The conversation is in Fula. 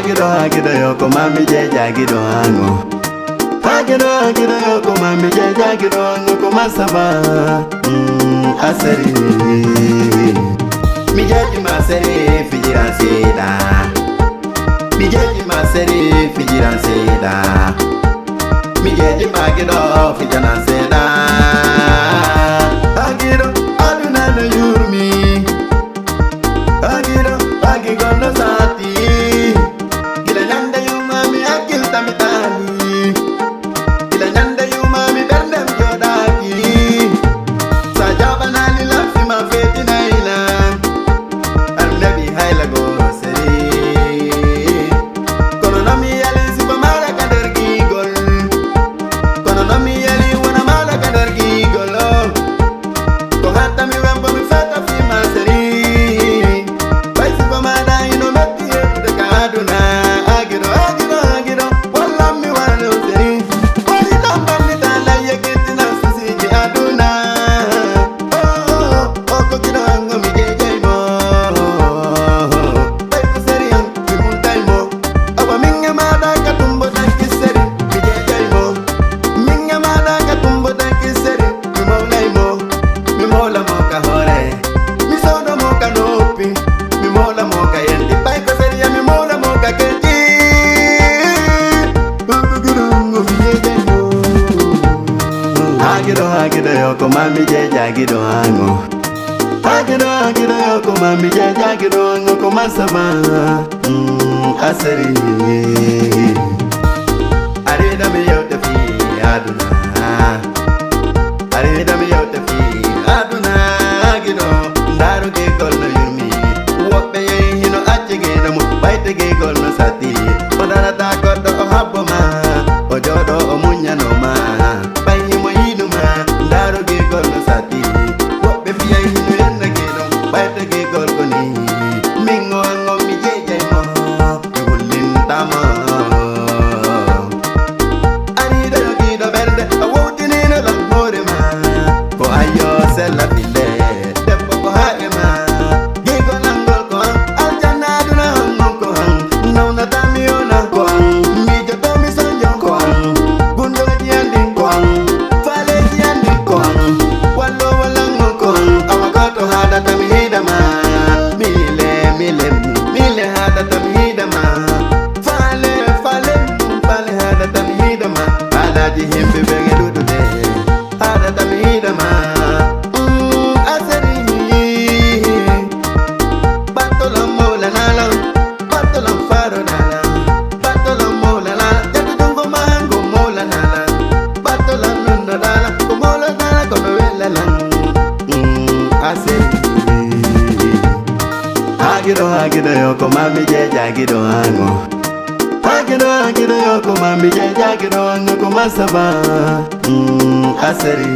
Agido yoko mami jeja agido ango. Agido yoko mami jeja agido ango komasaba. Aseri. Mi jeji maseri fijiran seda. Mi jeji maseri fijiran seda. Mi jeji magido fijiran seda. Agido aduna no yurmi. Agido agigono sati. Kila nyanda yumami akil tamitani. Kila nyanda yumami berdem jodaki. Sajaba nani lafi mafeti naila. Arnabi haila go seri. Kono nami yali sipamara kadar gigol. Kono nami yali wana mala kadar gigol. Ko hatta mi wembo mi fata fi maseri. Baisi pamada ino meti de kaduna. Agido wala mi wano seri. Wali namba mi tala yekiti na sisi ji aduna. Oko kido ango mi jejai mo. Baisi seri ang mi muntai mo. Aba minga mada katumbo taki seri mi jejai mo. Minga mada katumbo taki seri mi maulai mo. Mi mola mo ka hore. Mi sodo mo ka nopi. Mi mola mo ka yendi. Baiko seri ya mi mola mo ka keji. Oko kido ango mi jejai mo. Agido yoko mami jeja agido ango. Agido yoko mami jeja agido ango komasaba. Aseri. Arida mi yote fi aduna. Arida mi yote fi aduna. Agido daru ge golno yumi. Wope ye hino ache ge namu. Baite ge golno sati. Odara ta kodo ohabo ma. Ojodo omunya no ma. Bayi mo hinu ma. Daru ge golno sati. Wope fi ye hino yenda ge no. Baite ge golno ni. Mingo ango mi jeje mo. Yulin tama. Arida yogido berde. Awuti ni no lamore ma. Ko ayo sella file. Deppo ko hae ma. Gigo nangol ko ang. Aljana duna hangong ko ang. Nauna tamiona ko ang. Mijo tomi sonjo ko ang. Gundo diandi ko ang. Fale diandi ko ang. Walo walango ko ang. Awakoto hada tamihida ma. Mile hada tamihida ma. Fale hada tamihida ma. Hada jihimbe benge dudu de. Hada tamihida ma. Aseri. Batolam mola nala. Batolam faro nala. Batolam mola nala. Jatu tungo mango mola nala. Batolam nuna nala. Kumola nala kono wela lang. Aseri. Agido yoko mami jeja agido ango. Agido yoko mami jeja agido ango komasaba. Aseri.